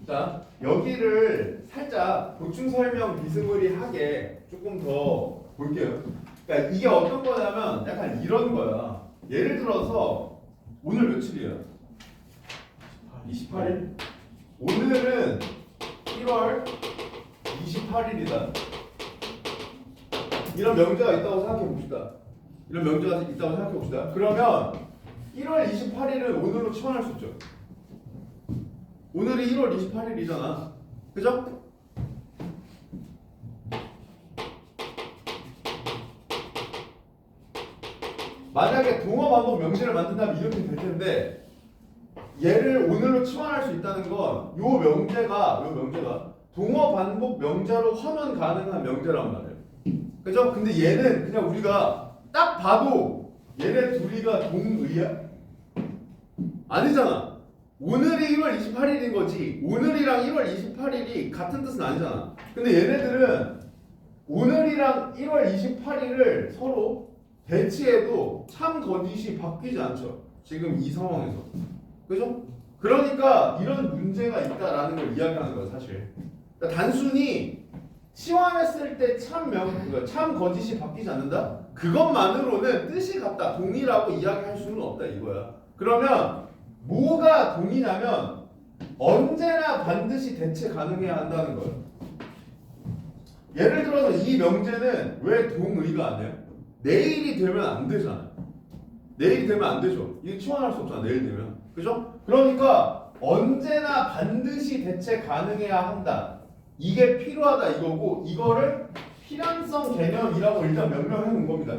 자, 여기를 살짝 보충 설명 비스무리하게 조금 더 볼게요. 그러니까 이게 어떤 거냐면 약간 이런 거야. 예를 들어서 오늘 며칠이야? 28일? 오늘은 1월 28일이다. 이런 명제가 있다고 생각해 봅시다. 이런 명제가 있다고 생각해 봅시다. 그러면 1월 28일을 오늘로 치환할 수 있죠. 오늘이 1월 28일이잖아. 그죠? 만약에 동어 반복 명제를 만든다면 이렇게 될 텐데 얘를 오늘로 치환할 수 있다는 건 요 명제가 동어 반복 명제로 환원 가능한 명제란 말이에요. 그죠? 근데 얘는 그냥 우리가 딱 봐도 얘네 둘이가 동의야? 아니잖아. 오늘이 1월 28일인 거지 오늘이랑 1월 28일이 같은 뜻은 아니잖아. 근데 얘네들은 오늘이랑 1월 28일을 서로 대치해도 참 거짓이 바뀌지 않죠. 지금 이 상황에서. 그죠? 그러니까 이런 문제가 있다라는 걸 이야기하는 거예요, 사실. 그러니까 단순히 치환했을 때 참 거짓이 바뀌지 않는다? 그것만으로는 뜻이 같다, 동일하고 이야기할 수는 없다 이거야. 그러면 뭐가 동이냐면 언제나 반드시 대체 가능해야 한다는 거예요. 예를 들어서 이 명제는 왜 동의가 안 돼요? 내일이 되면 안 되잖아. 내일이 되면 안 되죠. 이거 치환할 수 없잖아, 내일 되면. 그죠? 그러니까 언제나 반드시 대체 가능해야 한다. 이게 필요하다 이거고, 이거를 필연성 개념이라고 일단 명명해 놓은 겁니다.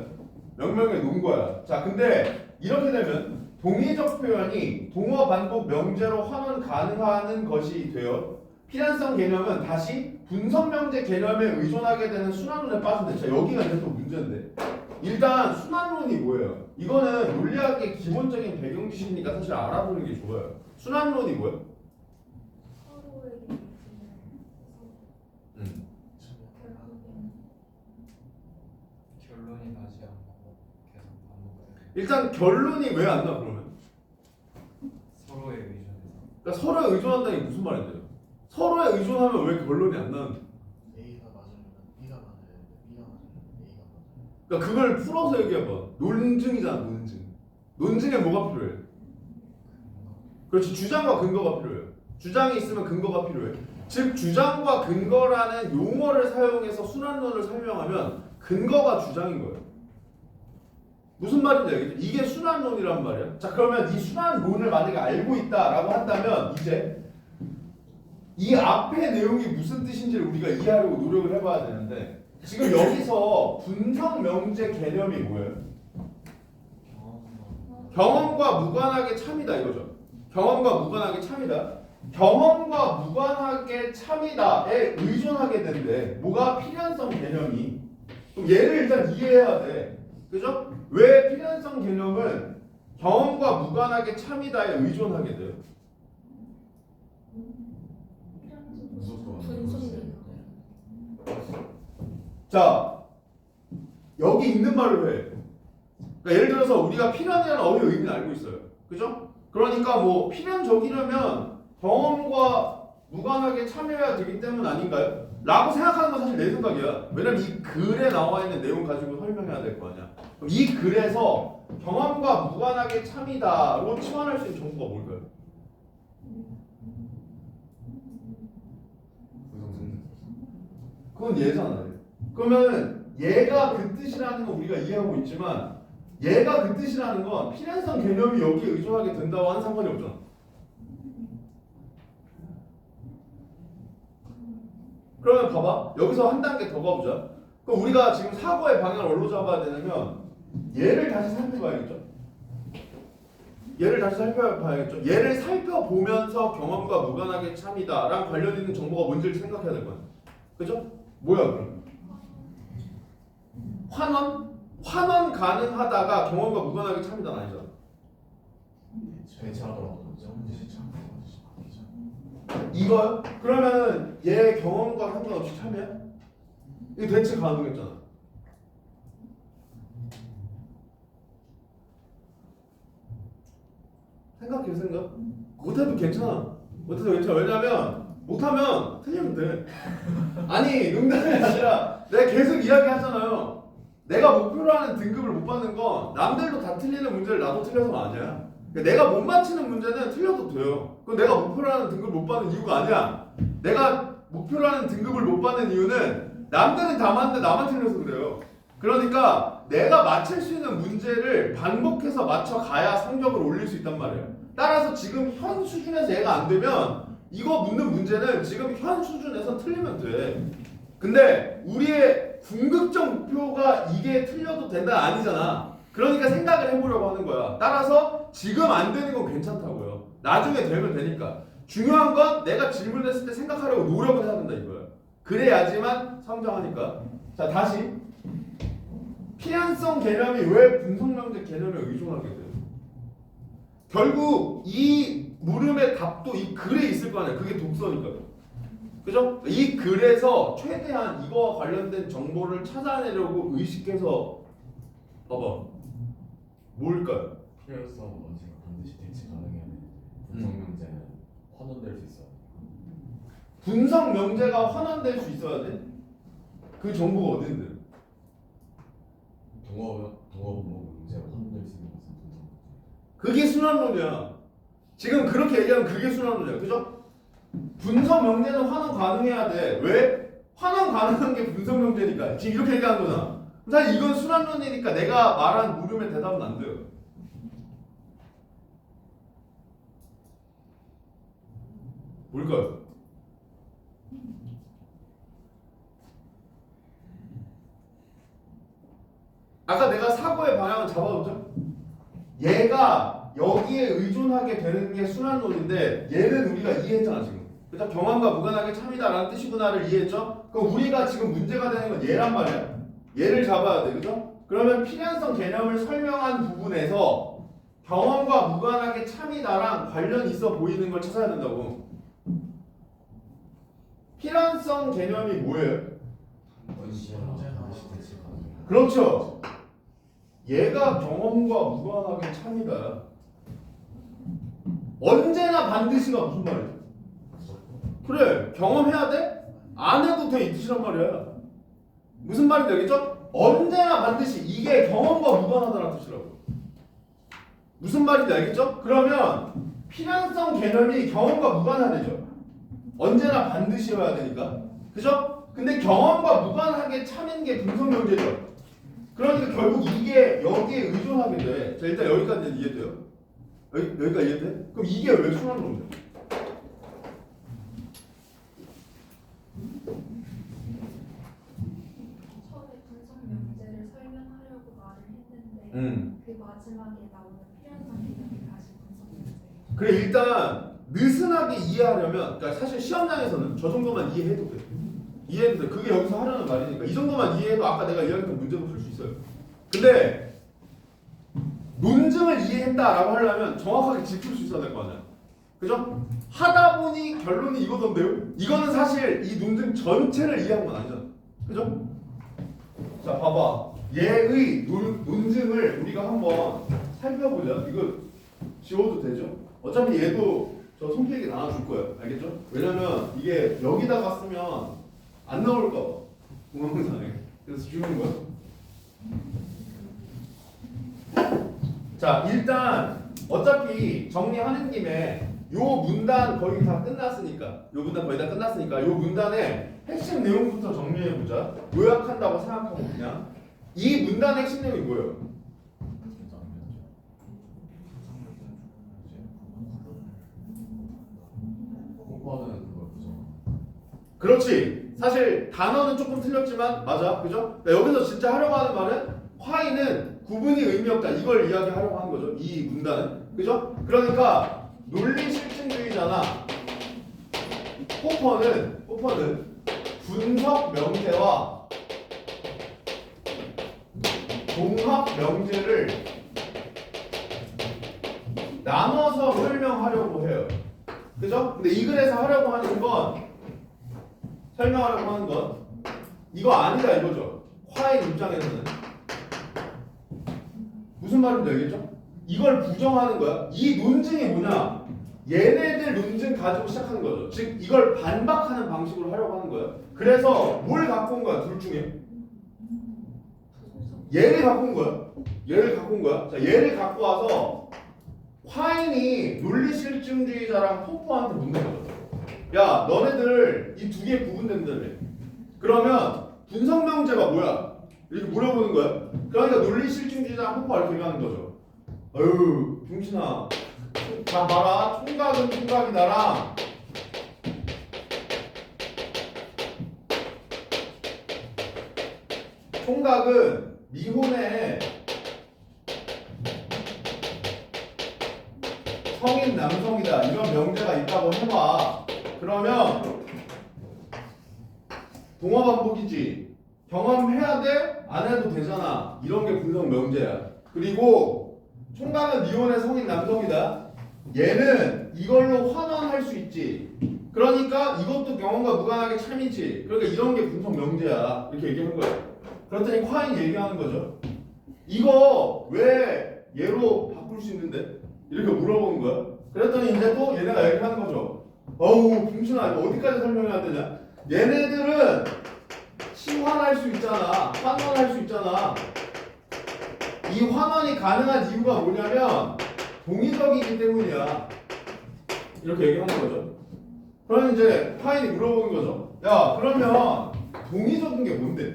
명명해 놓은 거야. 자, 근데 이렇게 되면 동의적 표현이 동어 반복 명제로 환원 가능한 것이 돼요. 필연성 개념은 다시 분석 명제 개념에 의존하게 되는 순환론에 빠진대. 자, 여기가 이제 또 문제인데. 일단 순환론이 뭐예요? 이거는 논리학의 기본적인 배경 지식이니까 사실 알아보는 게 좋아요. 순환론이 뭐예요? 결론이 나지 않고 계속 반복해요. 일단 결론이 왜 안 나, 그러면? 서로에 의존해서. 그러니까 서로에 의존한다는 게 무슨 말인데요? 서로에 의존하면 왜 결론이 안 나는데? A가 맞으면 B가 맞아야 되는데 B가 맞으면 A가 맞아요. 그러니까 그걸 풀어서 얘기해봐. 논증이잖아, 논증. 논증에 뭐가 필요해? 그렇지, 주장과 근거가 필요해요. 주장이 있으면 근거가 필요해. 즉 주장과 근거라는 용어를 사용해서 순환론을 설명하면 근거가 주장인 거예요. 무슨 말인지 알겠죠? 이게 순환론이란 말이야. 자, 그러면 이 순환론을 만약에 알고 있다라고 한다면 이제 이 앞의 내용이 무슨 뜻인지를 우리가 이해하려고 노력을 해봐야 되는데, 지금 여기서 분석 명제 개념이 뭐예요? 경험과 무관하게 참이다 이거죠. 경험과 무관하게 참이다. 경험과 무관하게 참이다에 의존하게 되는데 뭐가 필연성 개념이, 그럼 얘를 일단 이해해야 돼. 그죠? 왜 필연성 개념은 경험과 무관하게 참이다에 의존하게 돼요? 자, 여기 있는 말로 해. 그러니까 예를 들어서 우리가 필연이라는 어휘의 의미는 알고 있어요. 그죠? 그러니까 뭐 필연적이라면 경험과 무관하게 참여해야 되기 때문 아닌가요? 라고 생각하는 건 사실 내 생각이야. 왜냐면 이 글에 나와 있는 내용 가지고 설명해야 될 거 아니야. 그럼 이 글에서 경험과 무관하게 참이다로 치환할 수 있는 정보가 뭘까요? 그건 얘잖아요. 그러면 얘가 그 뜻이라는 건 우리가 이해하고 있지만 얘가 그 뜻이라는 건 필연성 개념이 여기에 의존하게 된다고 하는 상관이 없잖아. 그러면 봐봐. 여기서 한 단계 더 가보자. 그럼 우리가 지금 사고의 방향을 어디로 잡아야 되냐면 얘를 다시 살펴봐야겠죠. 얘를 다시 살펴봐야겠죠. 얘를 살펴보면서 경험과 무관하게 참이다랑 관련 있는 정보가 뭔지를 생각해야 될 거야. 그죠? 뭐야 그럼? 환원 가능하다가 경험과 무관하게 참이다는 아니잖아. 대체하더라도 이거요? 그러면 얘 경험과 상관없이 참이야? 이거 대체 가능했잖아. 생각해 생각. 못해도 괜찮아. 못해도 괜찮아. 왜냐면 못하면 틀리면 돼. 아니 농담이 아니라 내가 계속 이야기하잖아요. 내가 목표로 하는 등급을 못 받는 건 남들도 다 틀리는 문제를 나도 틀려서가 아니야. 그러니까 내가 못 맞히는 문제는 틀려도 돼요. 그건 내가 목표로 하는 등급을 못 받는 이유가 아니야. 내가 목표로 하는 등급을 못 받는 이유는 남들은 다 맞는데 나만 틀려서 그래요. 그러니까 내가 맞힐 수 있는 문제를 반복해서 맞춰가야 성적을 올릴 수 있단 말이에요. 따라서 지금 현 수준에서 얘가 안 되면 이거 묻는 문제는 지금 현 수준에서 틀리면 돼. 근데 우리의 궁극적 목표가 이게 틀려도 된다 아니잖아. 그러니까 생각을 해보려고 하는 거야. 따라서 지금 안 되는 건 괜찮다고요. 나중에 되면 되니까. 중요한 건 내가 질문했을 때 생각하려고 노력을 해야 된다 이거야. 그래야지만 성장하니까. 자 다시 필연성 개념이 왜 분석명제 개념에 의존하게 돼요? 결국 이 물음의 답도 이 글에 있을 거 아니야. 그게 독서니까요. 그죠? 이 글에서 최대한 이거와 관련된 정보를 찾아내려고 의식해서 봐봐. 뭘까요? 필요성 원칙은 반드시 대치 가능해야 돼. 분석 문제는 환원될 수 있어. 분석 명제가 환원될 수 있어야 돼? 그 정보가 어딘데? 동어 문제가 환원될 수 있는 것은 분석 문제. 그게 순환론이야. 지금 그렇게 얘기하면 그게 순환론이야. 그죠? 분석 명제는 환원 가능해야 돼. 왜? 환원 가능한 게 분석 명제니까. 지금 이렇게 얘기하는 거잖아. 사실 이건 순환론이니까 내가 말한 물음의 대답은 안 돼요. 뭘까요? 아까 내가 사고의 방향을 잡아줬죠? 얘가 여기에 의존하게 되는 게 순환론인데 얘는 우리가 이해했잖아 지금. 그죠? 경험과 무관하게 참이다라는 뜻이구나를 이해했죠? 그럼 우리가 지금 문제가 되는 건 얘란 말이야. 얘를 잡아야 돼. 그죠? 그러면 필연성 개념을 설명한 부분에서 경험과 무관하게 참이다랑 관련이 있어 보이는 걸 찾아야 된다고. 필연성 개념이 뭐예요? 원시가 반드시 대치 가능해. 그렇죠. 얘가 경험과 무관하게 참이다. 언제나 반드시가 무슨 말이야? 그래, 경험해야 돼? 안 해도 돼 이 뜻이란 말이야. 무슨 말인지 알겠죠? 언제나 반드시 이게 경험과 무관하다는 뜻이라고. 무슨 말인지 알겠죠? 그러면 필연성 개념이 경험과 무관하되죠. 언제나 반드시여야 되니까. 그죠? 근데 경험과 무관하게 참인 게 분석명제죠. 그러니까 결국 이게 여기에 의존하게 돼. 자 일단 여기까지는 이해돼요? 여기까지 이해돼? 그럼 이게 왜 순환론이야? 처음에 분석 명제를 설명하려고 말을 했는데 그 마지막에 나오는 필연성 개념이 다시 분석 명제예요. 그래 일단 느슨하게 이해하려면 그러니까 사실 시험장에서는 저 정도만 이해해도 돼. 이해해도 돼. 그게 여기서 하려는 말이니까 이 정도만 이해해도 아까 내가 이야기했던 문제도 풀 수 있어요. 근데 논증을 이해했다라고 하려면 정확하게 짚을 수 있어야 될 거 아니야. 그죠? 하다 보니 결론이 이거던데요? 이거는 사실 이 논증 전체를 이해한 건 아니잖아. 그죠? 자 봐봐. 얘의 논증을 우리가 한번 살펴보자. 이거 지워도 되죠? 어차피 얘도 저 손필기 나눠줄 거예요. 알겠죠? 왜냐면 이게 여기다가 쓰면 안 나올까 봐. 동영상에. 그래서 지우는 거야. 자 일단 어차피 정리하는 김에 요 문단 거의 다 끝났으니까 요 문단의 핵심 내용부터 정리해보자. 요약한다고 생각하고 그냥 이 문단의 핵심 내용이 뭐예요? 공부하는 그걸 부정. 그렇지. 사실 단어는 조금 틀렸지만 맞아. 그죠? 그러니까 여기서 진짜 하려고 하는 말은 화이는 구분이 의미 없다. 이걸 이야기하려고 하는 거죠. 이 문단은. 그죠? 그러니까 논리 실증주의자나 포퍼는 분석 명제와 종합 명제를 나눠서 설명하려고 해요. 그죠? 근데 이 글에서 하려고 하는 건 설명하려고 하는 건 이거 아니다 이거죠. 화의 입장에서는 무슨 말인지 알겠죠? 이걸 부정하는 거야. 이 논증이 뭐냐? 얘네들 논증 가지고 시작하는 거죠. 즉 이걸 반박하는 방식으로 하려고 하는 거예요. 그래서 뭘 갖고 온 거야? 둘 중에 얘를 갖고 온 거야. 얘를 갖고 온 거야. 자, 얘를 갖고 와서 화인이 논리실증주의자랑 포포한테 묻는 거죠. 야, 너네들 이 두 개 구분된다며. 그러면 분석명제가 뭐야? 이렇게 물어보는 거야. 그러니까 논리실증주의자랑 포포 이렇게 얘기하는 거죠. 어휴, 병신아. 자, 봐라. 총각은 총각이다랑 총각은 미혼의 성인 남성이다. 이런 명제가 있다고 해봐. 그러면 동어 반복이지. 경험해야 돼? 안 해도 되잖아. 이런 게 분석 명제야. 그리고 총각은 미혼의 성인 남성이다. 얘는 이걸로 환원할 수 있지. 그러니까 이것도 경험과 무관하게 참이지. 그러니까 이런 게 분석 명제야. 이렇게 얘기한 거야. 그랬더니 화인이 얘기하는 거죠. 이거 왜 얘로 바꿀 수 있는데? 이렇게 물어보는 거야. 그랬더니 이제 또 얘네가 얘기하는 거죠. 어우, 병신아, 이거 어디까지 설명해야 되냐? 얘네들은 치환할 수 있잖아. 환원할 수 있잖아. 이 환원이 가능한 이유가 뭐냐면 동의적이기 때문이야. 이렇게 얘기하는 거죠. 그럼 이제 화인이 물어보는 거죠. 야, 그러면 동의적인 게 뭔데?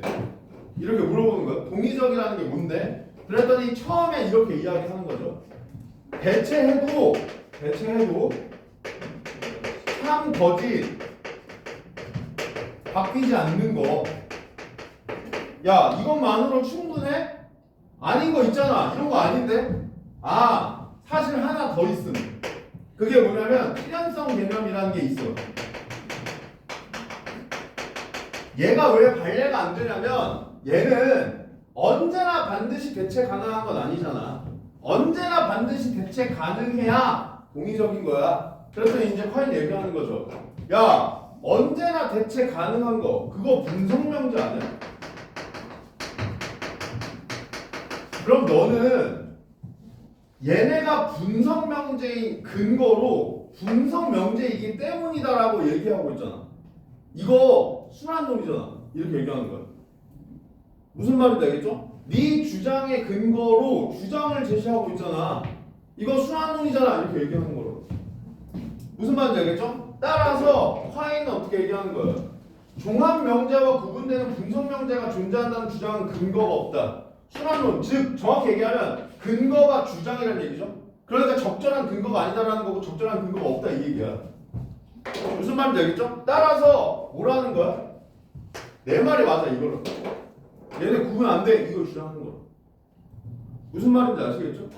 이렇게 물어보는 거야. 동의적이라는 게 뭔데? 그랬더니 처음에 이렇게 이야기하는 거죠. 대체해도 참 거짓 바뀌지 않는 거. 야, 이것만으로 충분해? 아닌 거 있잖아. 이런 거 아닌데? 아, 사실 하나 더 있음. 그게 뭐냐면 필연성 개념이라는 게 있어. 얘가 왜 발레가 안 되냐면 얘는 언제나 반드시 대체 가능한 건 아니잖아. 언제나 반드시 대체 가능해야 동의적인 거야. 그래서 이제 화인이 얘기하는 거죠. 야, 언제나 대체 가능한 거 그거 분석명제 아니야? 그럼 너는 얘네가 분석명제인 근거로 분석명제이기 때문이다라고 얘기하고 있잖아. 이거 순환론이잖아. 이렇게 얘기하는 거야. 무슨 말인지 알겠죠? 네 주장의 근거로 주장을 제시하고 있잖아. 이거 순환론이잖아. 이렇게 얘기하는 거로. 무슨 말인지 알겠죠? 따라서 화인은 어떻게 얘기하는 거예요? 종합명제와 구분되는 분석명제가 존재한다는 주장은 근거가 없다. 순환론, 즉 정확히 얘기하면 근거가 주장이라는 얘기죠. 그러니까 적절한 근거가 아니다라는 거고 적절한 근거가 없다 이 얘기야. 무슨 말인지 알겠죠? 따라서 뭐라는 거야? 내 말이 맞아 이거로. 얘네 구분 안 돼. 이걸 주장하는 거야. 무슨 말인지 아시겠죠?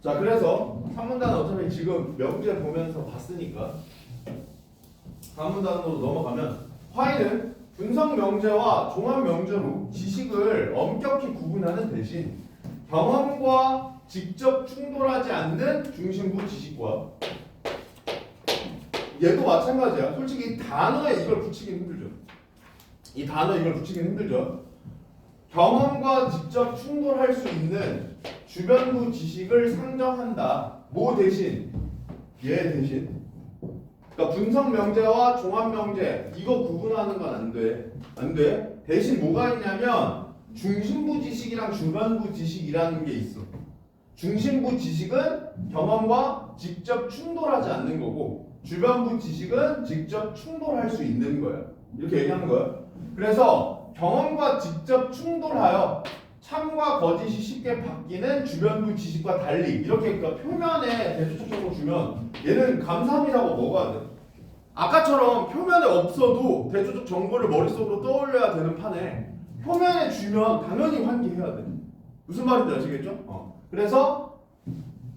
자, 그래서 3문단은 어차피 지금 명제 보면서 봤으니까 4문단으로 넘어가면 화인은 분석 명제와 종합 명제로 지식을 엄격히 구분하는 대신 경험과 직접 충돌하지 않는 중심부 지식과 얘도 마찬가지야. 솔직히 이 단어에 이걸 붙이긴 힘들죠. 이 단어에 이걸 붙이긴 힘들죠. 경험과 직접 충돌할 수 있는 주변부 지식을 상정한다. 뭐 대신? 얘 대신. 그러니까 분석 명제와 종합 명제 이거 구분하는 건 안 돼. 안 돼. 대신 뭐가 있냐면 중심부 지식이랑 주변부 지식이라는 게 있어. 중심부 지식은 경험과 직접 충돌하지 않는 거고 주변부 지식은 직접 충돌할 수 있는 거야. 이렇게 얘기하는 거야. 그래서 경험과 직접 충돌하여 참과 거짓이 쉽게 바뀌는 주변부 지식과 달리 이렇게 그러니까 표면에 대조적으로 주면 얘는 감삼이라고 먹어야 돼. 아까처럼 표면에 없어도 대조적 정보를 머릿속으로 떠올려야 되는 판에 표면에 주면 당연히 환기해야 돼. 무슨 말인지 아시겠죠? 그래서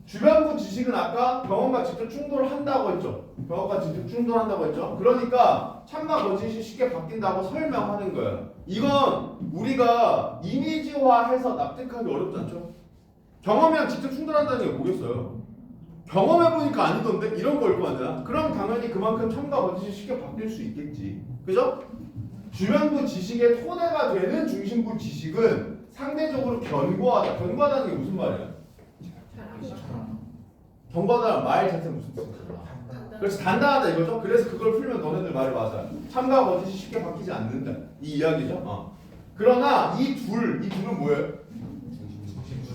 주변부 지식은 아까 경험과 직접 충돌한다고 했죠. 경험과 직접 충돌한다고 했죠. 그러니까 참과 거짓이 쉽게 바뀐다고 설명하는 거예요. 이건 우리가 이미지화해서 납득하기 어렵지 않죠? 경험이랑 직접 충돌한다는 게 뭐겠어요? 경험해보니까 아니던데? 이런 거일 거 아니야? 그럼 당연히 그만큼 참과 거짓이 쉽게 바뀔 수 있겠지. 그죠? 주변부 지식의 토대가 되는 중심부 지식은 상대적으로 견고하다. 견고하다는 게 무슨 말이야? 경과다란 말 자체 무슨 뜻이야? 그렇지, 단단하다 이거죠? 그래서 그걸 풀면 너네들 말이 맞아. 참과 거짓이 쉽게 바뀌지 않는다 이 이야기죠. 그러나 이 둘은 뭐예요?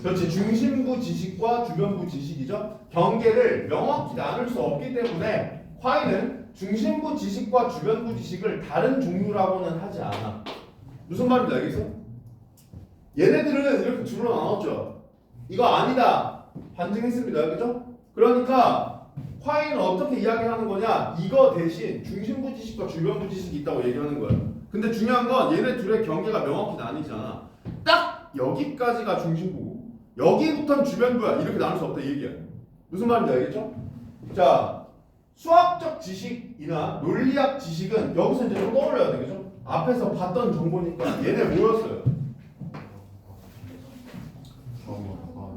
그렇지, 중심부 지식과 주변부 지식이죠. 경계를 명확히 나눌 수 없기 때문에 화이는 중심부 지식과 주변부 지식을 다른 종류라고는 하지 않아. 무슨 말인지 알겠어? 얘네들은 이렇게 둘로 나눴죠. 이거 아니다 반증했습니다. 그죠? 그러니까 화이는 어떻게 이야기하는 거냐? 이거 대신 중심부 지식과 주변부 지식이 있다고 얘기하는 거야. 근데 중요한 건 얘네 둘의 경계가 명확히 나뉘잖아. 딱 여기까지가 중심부고 여기부터는 주변부야. 이렇게 나눌 수 없다 이 얘기야. 무슨 말인지 알겠죠? 자, 수학적 지식이나 논리학 지식은 여기서 이제 좀 떠올려야 되겠죠? 앞에서 봤던 정보니까 얘네 뭐였어요?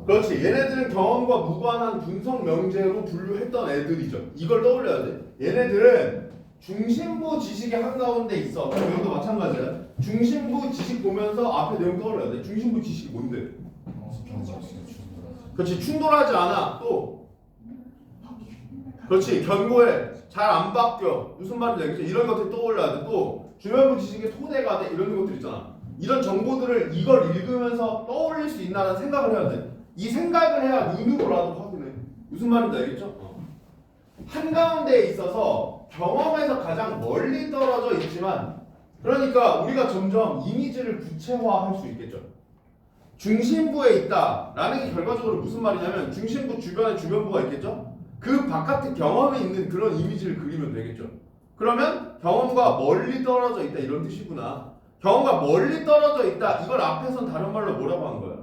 그렇지, 얘네들은 경험과 무관한 분석 명제로 분류했던 애들이죠. 이걸 떠올려야 돼. 얘네들은 중심부 지식의 한가운데 있어. 그럼 여기도 마찬가지야. 중심부 지식 보면서 앞에 내용 떠올려야 돼. 중심부 지식이 뭔데? 그렇지, 충돌하지 않아. 또 그렇지, 견고해. 잘 안 바뀌어. 무슨 말인지 알겠죠? 이런 것들 떠올려야 돼. 또 주변부 지식의 토대가 돼. 이런 것들 있잖아. 이런 정보들을 이걸 읽으면서 떠올릴 수 있나라는 생각을 해야 돼. 이 생각을 해야 눈으로라도 확인해. 무슨 말인지 알겠죠? 한가운데에 있어서 경험에서 가장 멀리 떨어져 있지만, 그러니까 우리가 점점 이미지를 구체화할 수 있겠죠. 중심부에 있다라는 게 결과적으로 무슨 말이냐면 중심부 주변에 주변부가 있겠죠. 그 바깥에 경험에 있는 그런 이미지를 그리면 되겠죠. 그러면 경험과 멀리 떨어져 있다 이런 뜻이구나. 경험과 멀리 떨어져 있다, 이걸 앞에선 다른 말로 뭐라고 한 거야?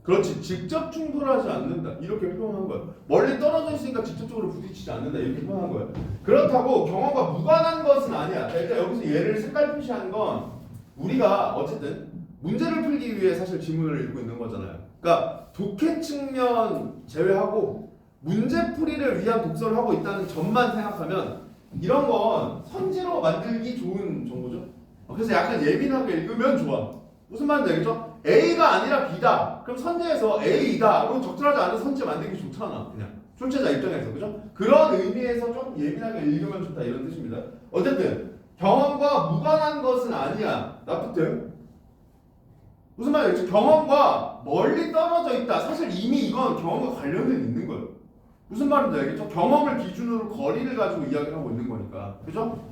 그렇지, 직접 충돌하지 않는다 이렇게 표현한 거야. 멀리 떨어져 있으니까 직접적으로 부딪히지 않는다 이렇게 표현한 거야. 그렇다고 경험과 무관한 것은 아니야. 일단 여기서 얘를 색깔 표시한 건 우리가 어쨌든 문제를 풀기 위해 사실 지문을 읽고 있는 거잖아요. 그러니까 독해 측면 제외하고 문제풀이를 위한 독서를 하고 있다는 점만 생각하면 이런 건 선지로 만들기 좋은 정보죠. 그래서 약간 예민하게 읽으면 좋아. 무슨 말인지 알겠죠? A가 아니라 B다. 그럼 선지에서 A이다. 그럼 적절하지 않은 선지 만들기 좋잖아. 그냥 출제자 입장에서, 그죠? 그런 의미에서 좀 예민하게 읽으면 좋다 이런 뜻입니다. 어쨌든 경험과 무관한 것은 아니야. 나부터 무슨 말이겠죠? 경험과 멀리 떨어져 있다. 사실 이미 이건 경험과 관련된 있는 거예요. 무슨 말인지 알겠죠? 경험을 기준으로 거리를 가지고 이야기를 하고 있는 거니까. 그죠?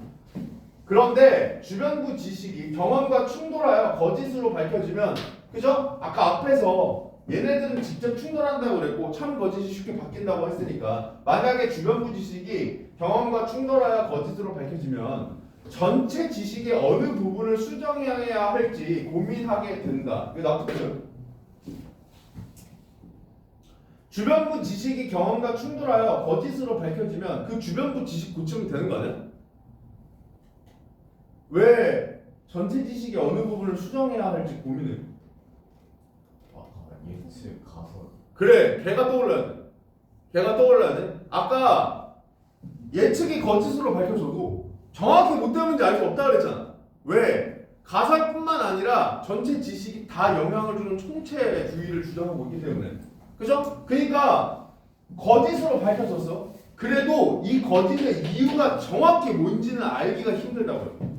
그런데 주변부 지식이 경험과 충돌하여 거짓으로 밝혀지면, 그죠? 아까 앞에서 얘네들은 직접 충돌한다고 그랬고 참 거짓이 쉽게 바뀐다고 했으니까, 만약에 주변부 지식이 경험과 충돌하여 거짓으로 밝혀지면 전체 지식의 어느 부분을 수정해야 할지 고민하게 된다. 이거 나쁘죠? 주변부 지식이 경험과 충돌하여 거짓으로 밝혀지면 그 주변부 지식 고치면 되는 거 아니야? 왜 전체 지식의 어느 부분을 수정해야 할지 고민해. 예측 가설. 그래, 걔가 떠올라야 돼. 걔가 떠올라야 돼. 아까 예측이 거짓으로 밝혀져도 정확히 뭐 때문인지 알 수 없다 그랬잖아. 왜? 가설뿐만 아니라 전체 지식이 다 영향을 주는 총체주의를 주장하고 있기 때문에. 그죠? 그러니까 거짓으로 밝혀졌어. 그래도 이 거짓의 이유가 정확히 뭔지는 알기가 힘들다고요.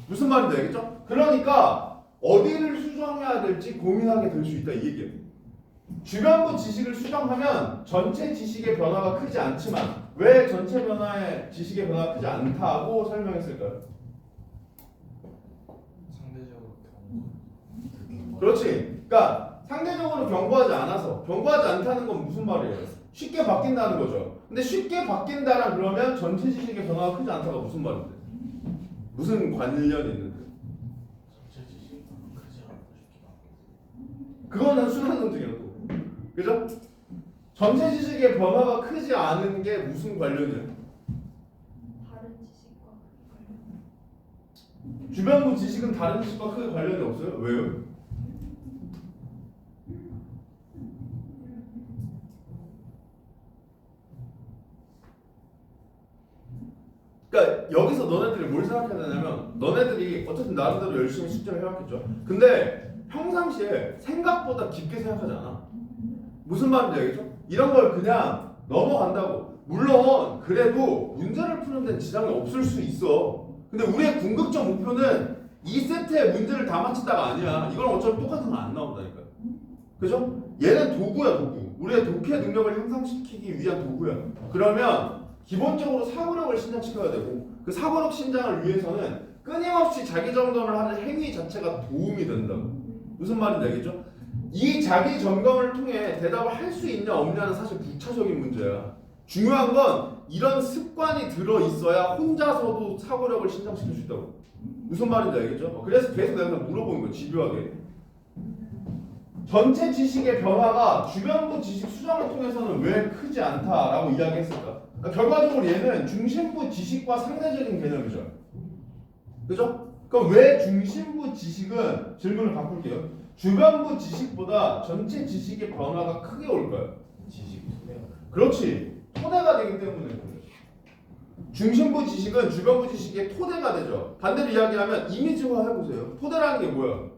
무슨 말인지 알겠죠? 그러니까 어디를 수정해야 될지 고민하게 될 수 있다 이 얘기예요. 주변부 지식을 수정하면 전체 지식의 변화가 크지 않지만, 왜 전체 변화의 지식의 변화가 크지 않다고 설명했을까요? 상대적으로 경고. 그렇지. 그러니까 상대적으로 경고하지 않아서. 경고하지 않다는 건 무슨 말이에요? 쉽게 바뀐다는 거죠. 근데 쉽게 바뀐다라 그러면 전체 지식의 변화가 크지 않다가 무슨 말인데? 무슨 관련이 있는데? 전체 지식이 크지 않고 쉽게 바뀌어. 그거는 순환 논증이야 또. 그죠? 전체 지식의 변화가 크지 않은 게 무슨 관련이야? 다른 지식과 관련. 주변부 지식은 다른 지식과 크게 관련이 없어요? 왜요? 그러니까 여기서 너네들이 뭘 생각해야 되냐면, 너네들이 어쨌든 나름대로 열심히 숙제를 해왔겠죠. 근데 평상시에 생각보다 깊게 생각하지 않아. 무슨 말인지 알겠죠? 이런 걸 그냥 넘어간다고. 물론 그래도 문제를 푸는 데는 지장이 없을 수 있어. 근데 우리의 궁극적 목표는 이 세트의 문제를 다 맞춘다가 아니야. 이건 어차피 똑같은 거 안 나온다니까요. 그죠? 얘는 도구야, 도구. 우리의 독해 능력을 향상시키기 위한 도구야. 그러면 기본적으로 사고력을 신장시켜야 되고, 그 사고력 신장을 위해서는 끊임없이 자기 점검을 하는 행위 자체가 도움이 된다고. 무슨 말인지 알겠죠? 이 자기 점검을 통해 대답을 할 수 있냐 없냐는 사실 부차적인 문제야. 중요한 건 이런 습관이 들어 있어야 혼자서도 사고력을 신장시킬 수 있다고. 무슨 말인지 알겠죠? 그래서 계속 내가 물어보는 거야, 집요하게. 전체 지식의 변화가 주변부 지식 수정을 통해서는 왜 크지 않다라고 이야기했을까? 그러니까 결과적으로 얘는 중심부 지식과 상대적인 개념이죠. 그죠? 그럼 왜 중심부 지식은, 질문을 바꿀게요. 주변부 지식보다 전체 지식의 변화가 크게 올까요? 지식 토대가 그렇지. 토대가 되기 때문에 그래요. 중심부 지식은 주변부 지식의 토대가 되죠. 반대로 이야기하면 이미지화 해보세요. 토대라는 게 뭐야?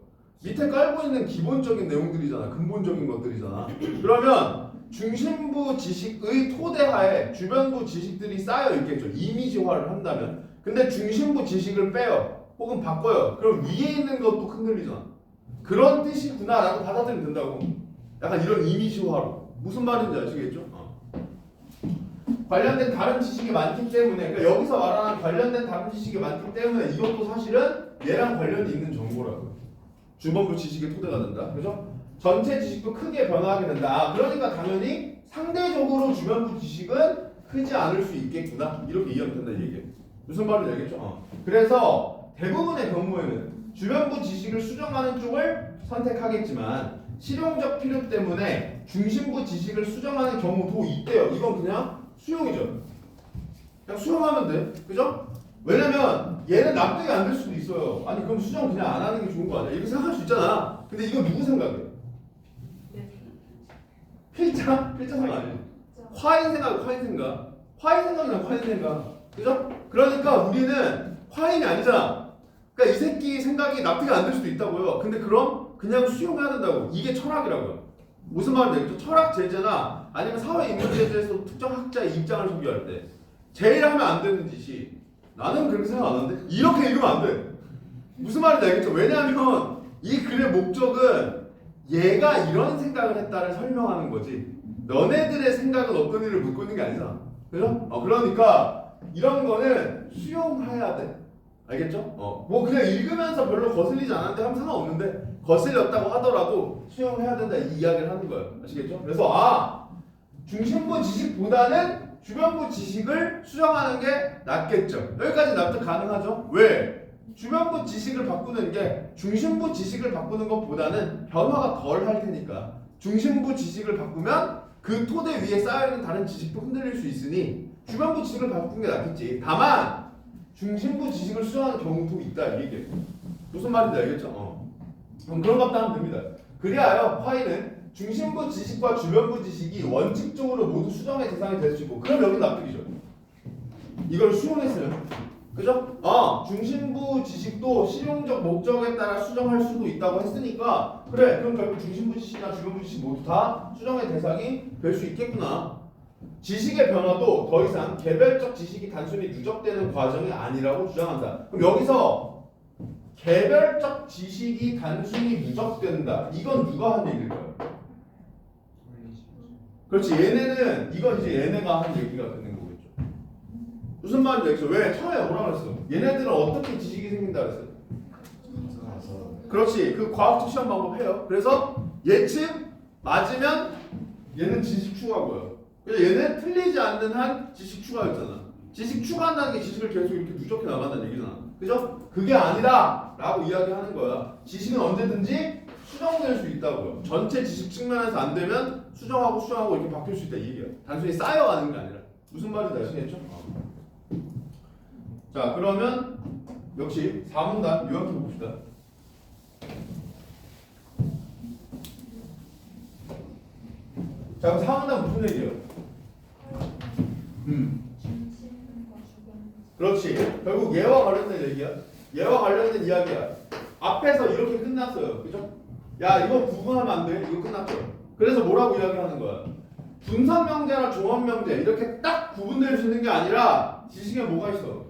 밑에 깔고 있는 기본적인 내용들이잖아. 근본적인 것들이잖아. 그러면 중심부 지식의 토대하에 주변부 지식들이 쌓여 있겠죠. 이미지화를 한다면. 근데 중심부 지식을 빼요. 혹은 바꿔요. 그럼 위에 있는 것도 흔들리잖아. 그런 뜻이구나라고 받아들이면 된다고. 약간 이런 이미지화로. 무슨 말인지 아시겠죠? 관련된 다른 지식이 많기 때문에, 그러니까 여기서 말하는 관련된 다른 지식이 많기 때문에 이것도 사실은 얘랑 관련이 있는 정보라고요. 주변부 지식의 토대가 된다. 그죠? 전체 지식도 크게 변화하게 된다. 그러니까 당연히 상대적으로 주변부 지식은 크지 않을 수 있겠구나. 이렇게 이해하면 된다 이 얘기예요. 무슨 말인지 알겠죠? 그래서 대부분의 경우에는 주변부 지식을 수정하는 쪽을 선택하겠지만 실용적 필요 때문에 중심부 지식을 수정하는 경우도 있대요. 이건 그냥 수용이죠. 그냥 수용하면 돼. 그죠? 왜냐면 얘는 납득이 안 될 수도 있어요. 아니 그럼 수정 그냥 안 하는 게 좋은 거 아니야? 이렇게 생각할 수 있잖아. 근데 이건 누구 생각이야? 필자? 필자 생각 아니에요. 화인 생각, 화인 생각. 화인 생각이나 화인 생각. 그죠? 그러니까 우리는 화인이 아니잖아. 그러니까 이 새끼 생각이 납득이 안 될 수도 있다고요. 근데 그럼 그냥 수용해야 된다고. 이게 철학이라고요. 무슨 말인지 알겠죠? 철학 제재나 아니면 사회 인문 제재에서 특정 학자의 입장을 소개할 때 제일 하면 안 되는 짓이 나는 그렇게 생각 안 하는데 이렇게 읽으면 안 돼. 무슨 말인지 알겠죠? 왜냐하면 이 글의 목적은 얘가 이런 생각을 했다를 설명하는 거지 너네들의 생각은 어떤 일을 묻고 있는 게 아니잖아. 그죠? 그러니까 이런 거는 수용해야 돼. 알겠죠? 뭐 그냥 읽으면서 별로 거슬리지 않았는데 하면 상관없는데 거슬렸다고 하더라도 수용해야 된다 이 이야기를 하는 거예요. 아시겠죠? 그래서 중심부 지식보다는 주변부 지식을 수정하는 게 낫겠죠. 여기까지 납득 가능하죠? 왜? 주변부 지식을 바꾸는 게 중심부 지식을 바꾸는 것보다는 변화가 덜 할 테니까 중심부 지식을 바꾸면 그 토대 위에 쌓여있는 다른 지식도 흔들릴 수 있으니 주변부 지식을 바꾸는 게 낫겠지. 다만 중심부 지식을 수정하는 경우도 있다 이 얘기예요. 무슨 말인지 알겠죠? 그럼 그런 것도 하면 됩니다. 그리하여 화이는 중심부 지식과 주변부 지식이 원칙적으로 모두 수정의 대상이 될 수 있고 그럼 여기 납득이죠. 이걸 수용했어요. 그죠? 중심부 지식도 실용적 목적에 따라 수정할 수도 있다고 했으니까 그래 그럼 결국 중심부 지식이나 주변부 지식 모두 다 수정의 대상이 될 수 있겠구나. 지식의 변화도 더 이상 개별적 지식이 단순히 누적되는 과정이 아니라고 주장한다. 그럼 여기서 개별적 지식이 단순히 누적된다. 이건 누가 한 얘기일까요? 그렇지. 얘네는 이건 이제 얘네가 한 얘기가 되는 거겠죠. 무슨 말인지 알겠죠? 왜? 처음에 뭐라 그랬어? 얘네들은 어떻게 지식이 생긴다 그랬어요? 그렇지. 그 과학적 시험 방법 해요. 그래서 예측 맞으면 얘는 지식 추가고요. 그래서 얘는 틀리지 않는 한 지식 추가였잖아. 지식 추가한다는 게 지식을 계속 이렇게 누적해 나간다는 얘기잖아. 그죠? 그게 아니다 라고 이야기하는 거야. 지식은 언제든지 수정될 수 있다고요. 전체 지식 측면에서 안 되면 수정하고 이렇게 바뀔 수 있다 이 얘기야. 단순히 쌓여가는 게 아니라. 무슨 말인지 아시겠죠? 자 그러면 역시 4문단 요약해 봅시다. 자 그럼 4문단 무슨 얘기예요? 중심과 주변. 그렇지. 결국 얘와 관련된 얘기야. 얘와 관련된 이야기야. 앞에서 이렇게 끝났어요. 그죠? 야 이거 구분하면 안 돼. 이거 끝났죠. 그래서 뭐라고 이야기하는 거야? 분선 명제나 종합 명제 이렇게 딱 구분될 수 있는 게 아니라 지식에 뭐가 있어?